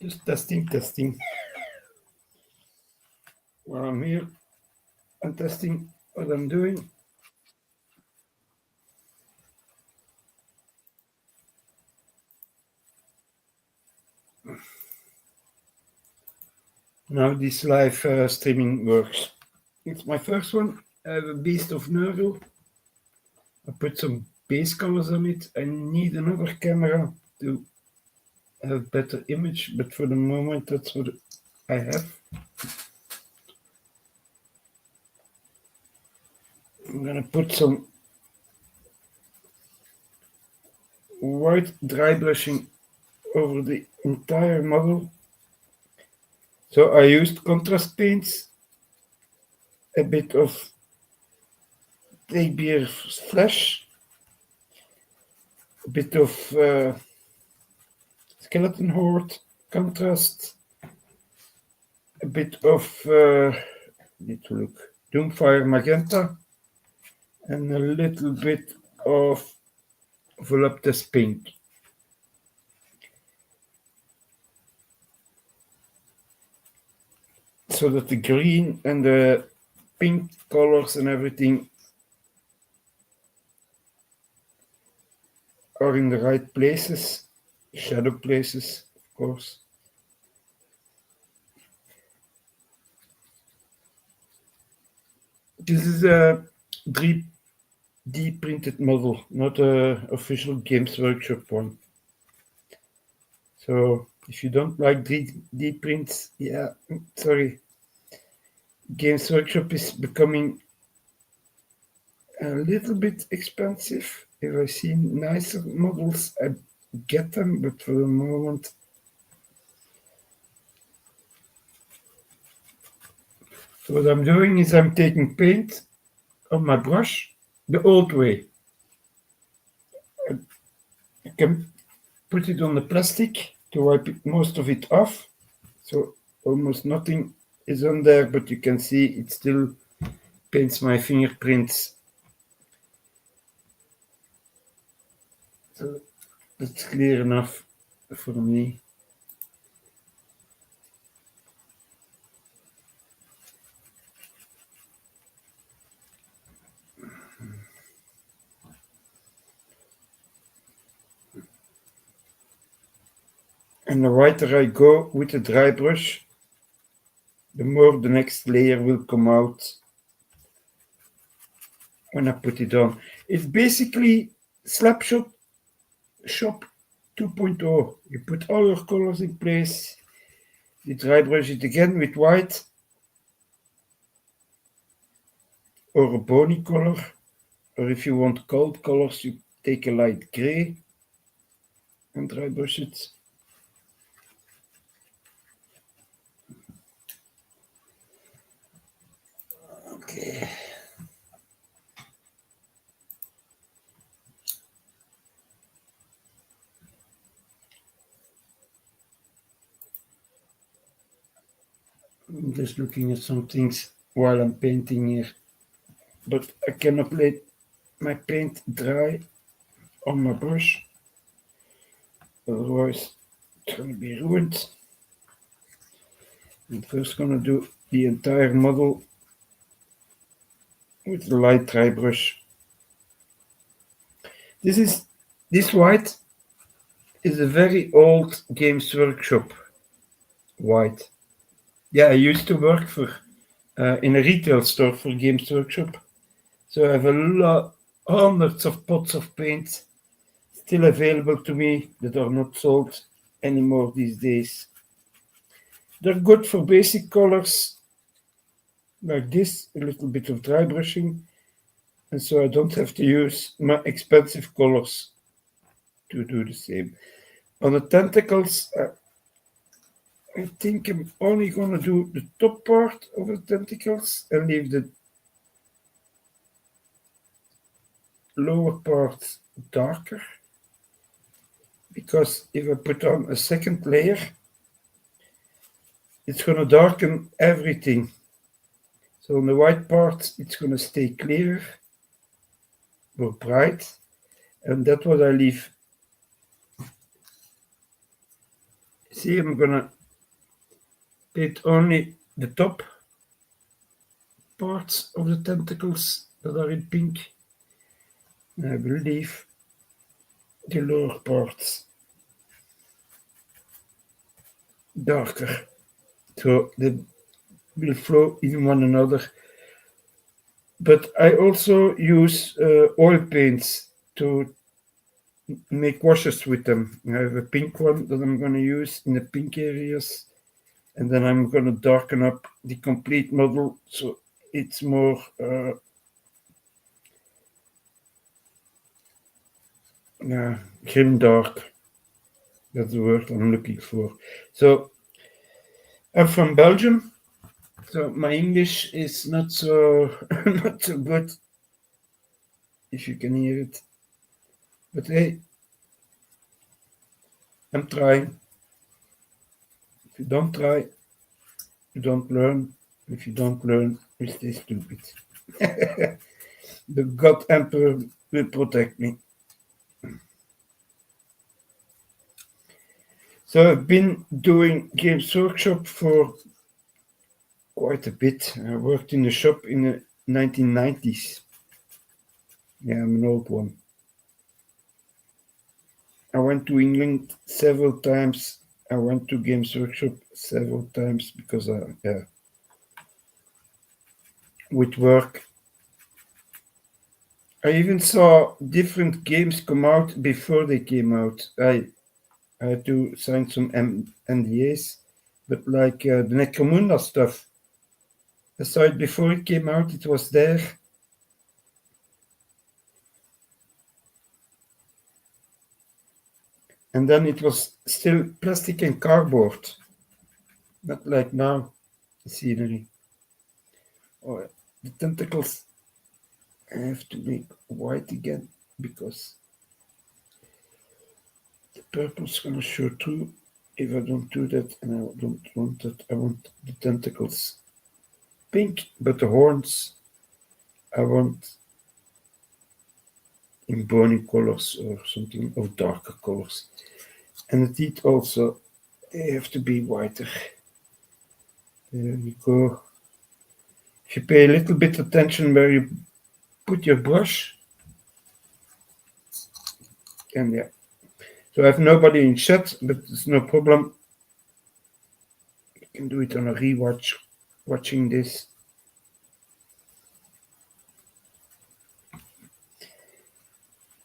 Just testing. While I'm here and testing what I'm doing. Now this live streaming works. It's my first one. I have a Beast of Nurgle. I put some base colors on it. I need another camera to have better image, but for the moment that's what I have. I'm gonna put some white dry brushing over the entire model. So I used contrast paints, a bit of Beer Flash, a bit of Skeleton Horde contrast, a bit of need to look Doomfire Magenta, and a little bit of Voluptuous Pink. So that the green and the pink colors and everything are in the right places, shadow places, of course. This is a 3D printed model, not a official Games Workshop one. So if you don't like 3D prints, yeah, sorry. Games Workshop is becoming a little bit expensive. If I see nicer models, I get them, but for the moment, so what I'm doing is I'm taking paint on my brush the old way. I can put it on the plastic to wipe most of it off, so almost nothing is on there, but you can see it still paints my fingerprints. So that's clear enough for me. And the whiter I go with the dry brush, the more the next layer will come out when I put it on. It's basically Slapshot Shop 2.0. You put all your colors in place, you dry brush it again with white or a bony color, or if you want cold colors, you take a light gray and dry brush it. Okay. I'm just looking at some things while I'm painting here, but I cannot let my paint dry on my brush, otherwise it's going to be ruined. I'm first going to do the entire model with the light dry brush. This white is a very old Games Workshop white. Yeah, I used to work for in a retail store for Games Workshop, so I have hundreds of pots of paint still available to me that are not sold anymore these days. They're good for basic colors like this, a little bit of dry brushing, and so I don't have to use my expensive colors to do the same. On the tentacles, I think I'm only going to do the top part of the tentacles and leave the lower part darker, because if I put on a second layer, it's going to darken everything. So on the white part, it's going to stay clear or bright, and that's what I leave See, I'm gonna paint only the top parts of the tentacles that are in pink. I will leave the lower parts darker, so they will flow in one another. But I also use oil paints to make washes with them. I have a pink one that I'm going to use in the pink areas, and then I'm going to darken up the complete model so it's more grim dark. That's the word I'm looking for. So I'm from Belgium, so my English is not so not so good, if you can hear it. But hey, I'm trying. If you don't try, you don't learn. If you don't learn, you stay stupid. The God Emperor will protect me. So I've been doing Games Workshop for quite a bit. I worked in the shop in the 1990s. Yeah, I'm an old one. I went to England several times. I went to Games Workshop several times because with work. I even saw different games come out before they came out. I had to sign some NDAs, but like the Necromunda stuff, I saw it before it came out. It was there. And then it was still plastic and cardboard, not like now, the scenery. Oh, the tentacles I have to make white again because the purple's gonna show through if I don't do that, and I don't want that. I want the tentacles pink, but the horns I want in bony colors or something, or darker colors. And the teeth also, they have to be whiter. There you go. If you pay a little bit attention where you put your brush, and yeah. So I have nobody in chat, but it's no problem. You can do it on a rewatch, watching this.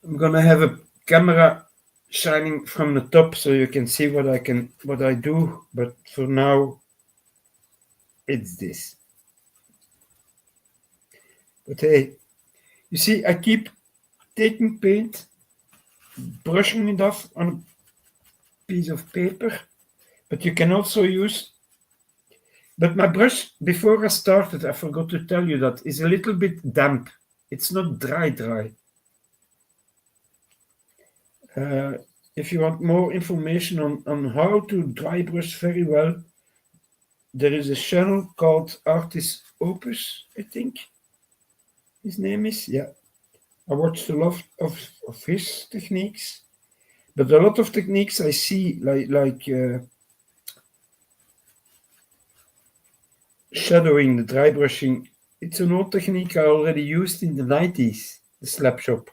I'm gonna have a camera shining from the top so you can see what I do, but for now it's this. But hey, you see, I keep taking paint, brushing it off on a piece of paper, but you can also use. But my brush, before I started, I forgot to tell you that, is a little bit damp. It's not dry. If you want more information on how to dry brush very well, there is a channel called Artist Opus, I think his name is. Yeah, I watched a lot of his techniques, but a lot of techniques I see, like shadowing, the dry brushing, it's an old technique I already used in the 90s, the slap shop.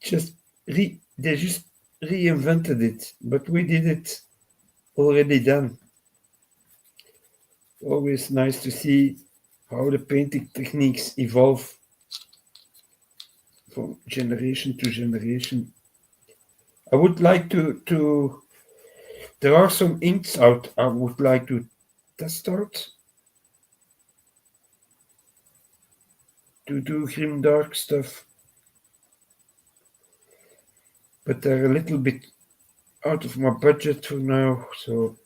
They just reinvented it, but we did it already then. Always nice to see how the painting techniques evolve from generation to generation. I would like to there are some inks out I would like to test out to do grimdark stuff, but they're a little bit out of my budget for now, so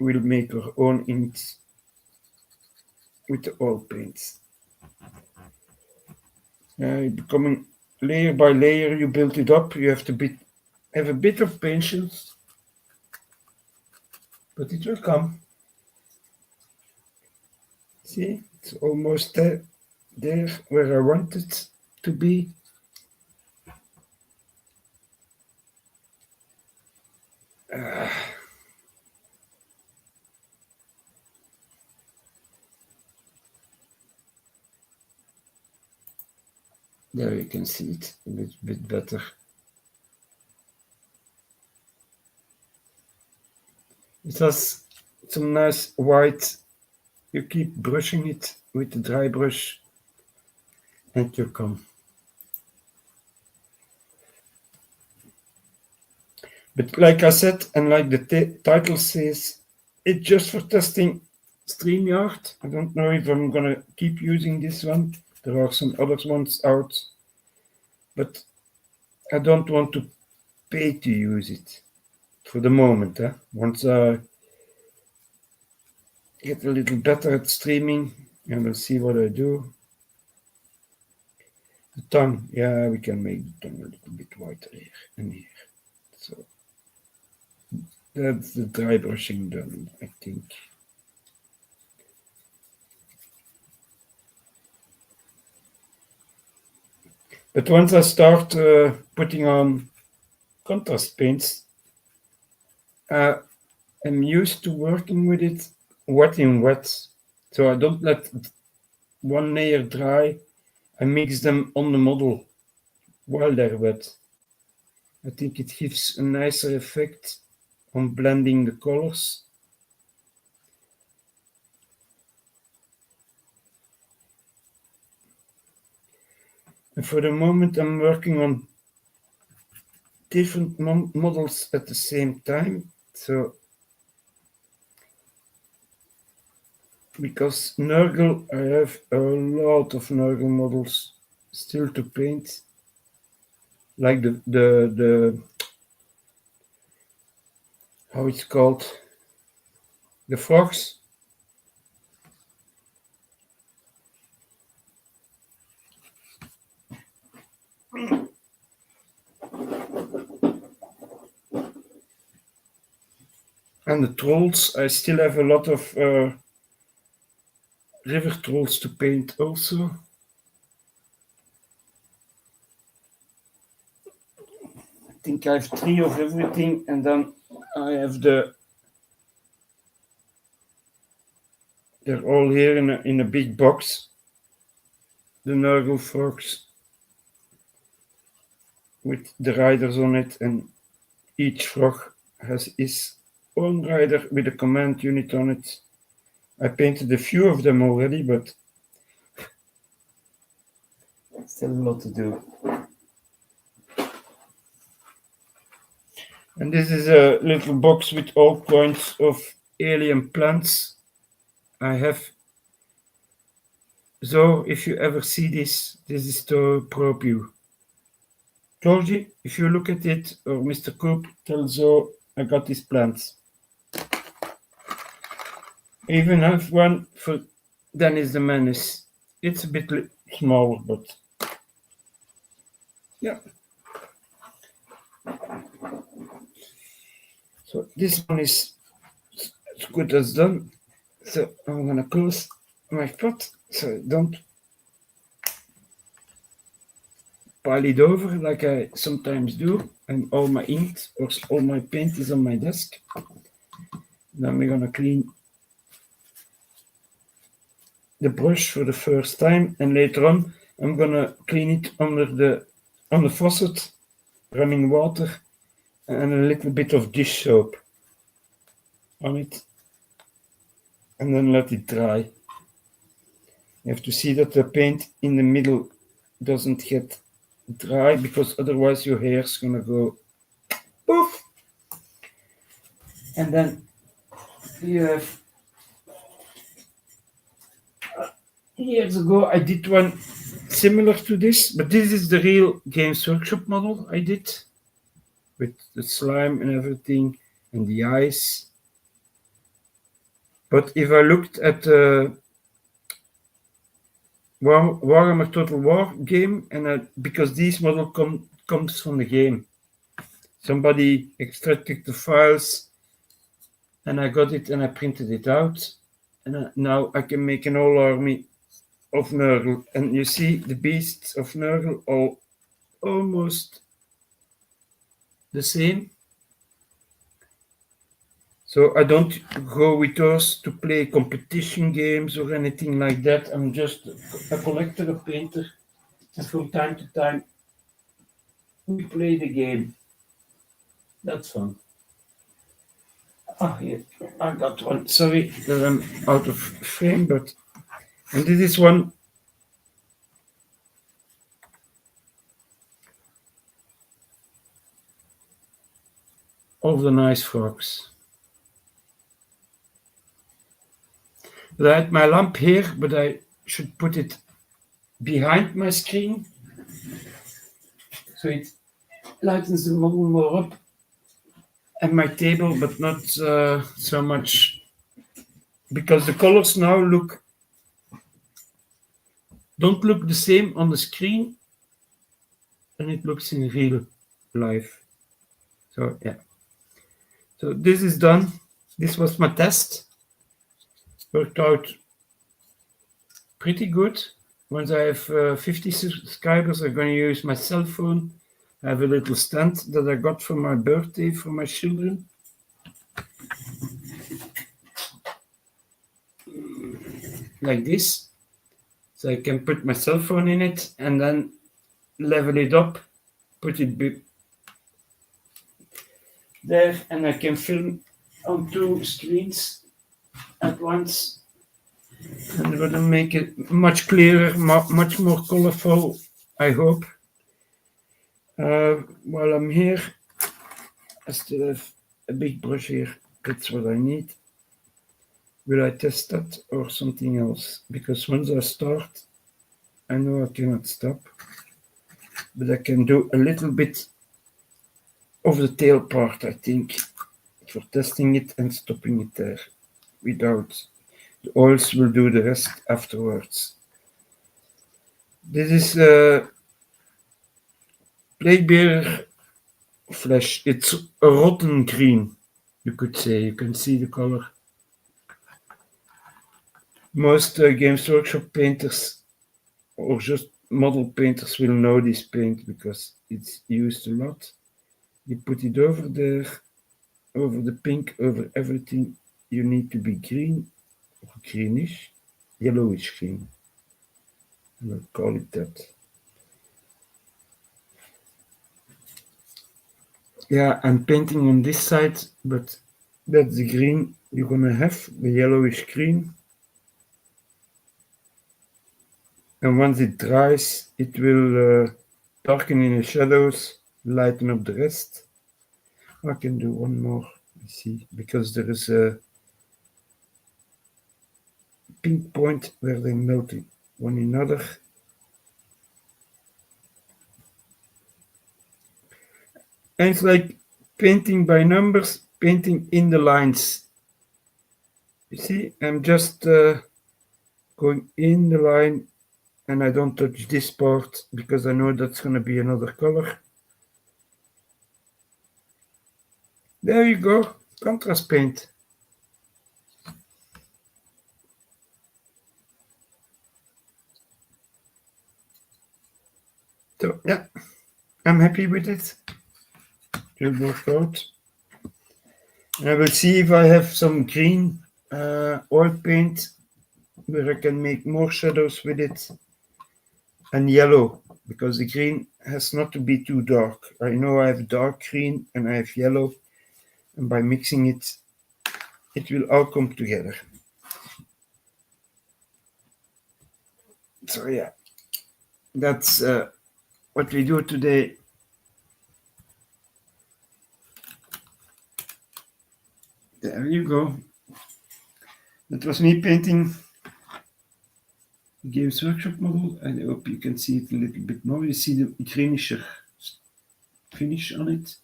we'll make our own inks with the oil paints. Becoming layer by layer, you build it up. You have to have a bit of patience, but it will come. See, it's almost there where I want it to be. Uh, there you can see it a bit better. It has some nice white. You keep brushing it with the dry brush and you come. But like I said, and like the title says, it's just for testing StreamYard. I don't know if I'm gonna keep using this one. There are some other ones out, but I don't want to pay to use it for the moment. Once I get a little better at streaming, and we'll see what I do. The tongue, yeah, we can make the tongue a little bit whiter here and here. So that's the dry brushing done, I think. But once I start putting on contrast paints, I'm used to working with it wet in wet. So I don't let one layer dry. I mix them on the model while they're wet. I think it gives a nicer effect on blending the colors. And for the moment, I'm working on different models at the same time. So, because Nurgle, I have a lot of Nurgle models still to paint, like the how it's called, the frogs. And the trolls, I still have a lot of river trolls to paint also. I think I have 3 of everything, and then I have they're all here in a big box. The Nurgle frogs with the riders on it, and each frog has his own rider with a command unit on it. I painted a few of them already, but still a lot to do. And this is a little box with all kinds of alien plants I have. So if you ever see this is to probe you. Georgie, if you look at it, or Mr. Coop, tell Zo I got these plants. Even have one for Dennis the Menace. It's a bit smaller, but yeah. So this one is as good as done. So I'm gonna close my pot so I don't pile it over like I sometimes do, and all my ink or all my paint is on my desk. Then we're gonna clean the brush for the first time, and later on I'm gonna clean it on the faucet, running water, and a little bit of dish soap on it, and then let it dry. You have to see that the paint in the middle doesn't get dry, because otherwise your hair's gonna go poof. And then you have, years ago I did one similar to this, but this is the real Games Workshop model I did with the slime and everything and the eyes. But if I looked at the Warhammer Total War game, and because this model comes from the game, somebody extracted the files, and I got it and I printed it out, and now I can make an whole army of Nurgle. And you see the beasts of Nurgle all almost the same. So I don't go with those to play competition games or anything like that. I'm just a collector, a painter, and from time to time we play the game. That's fun. Ah, yeah, I got one. Sorry that I'm out of frame, but and this is one of the nice frogs. I had my lamp here, but I should put it behind my screen so it lightens the model more up and my table, but not so much because the colors now don't look the same on the screen than it looks in real life. So yeah, so this is done. This was my test. Worked out pretty good. Once I have 50 subscribers, I'm going to use my cell phone. I have a little stand that I got for my birthday for my children. Like this. So I can put my cell phone in it and then level it up, put it there, and I can film on two screens at once. And it will make it much clearer, much more colorful, I hope. While I'm here, I still have a big brush here. That's what I need. Will I test that or something else? Because once I start, I know I cannot stop. But I can do a little bit of the tail part, I think, for testing it and stopping it there without. The oils will do the rest afterwards. This is plague bear flesh. It's a rotten green, you could say. You can see the color. Most Games Workshop painters or just model painters will know this paint because it's used a lot. You put it over there, over the pink, over everything. You need to be green or greenish, yellowish green. I will call it that. Yeah, I'm painting on this side, but that's the green you're gonna have, the yellowish green. And once it dries, it will darken in the shadows, lighten up the rest. I can do one more, you see, because there is a pink point where they melt one another. And it's like painting by numbers, painting in the lines. You see, I'm just going in the line and I don't touch this part because I know that's going to be another color. There you go, contrast paint. So yeah, I'm happy with it. It will work out. And I will see if I have some green oil paint where I can make more shadows with it. And yellow, because the green has not to be too dark. I know I have dark green and I have yellow, and by mixing it, it will all come together. So yeah, that's what we do today. There you go. That was me painting the Games Workshop model. I hope you can see it a little bit more. You see the greenish finish on it.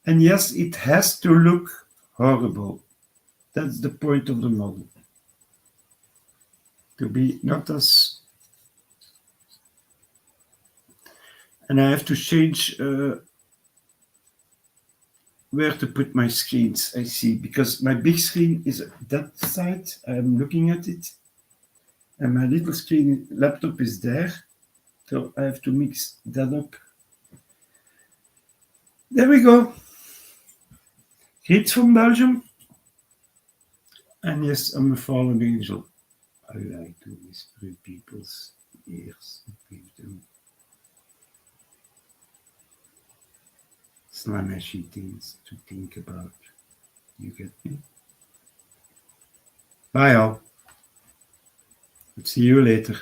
And yes, it has to look horrible. That's the point of the model. To be not as... And I have to change where to put my screens, I see, because my big screen is that side, I'm looking at it, and my little screen laptop is there, so I have to mix that up. There we go. Greets from Belgium. And yes, I'm a fallen angel. I like to whisper in people's ears and give them slamashy things to think about. You get me? Bye all. See you later.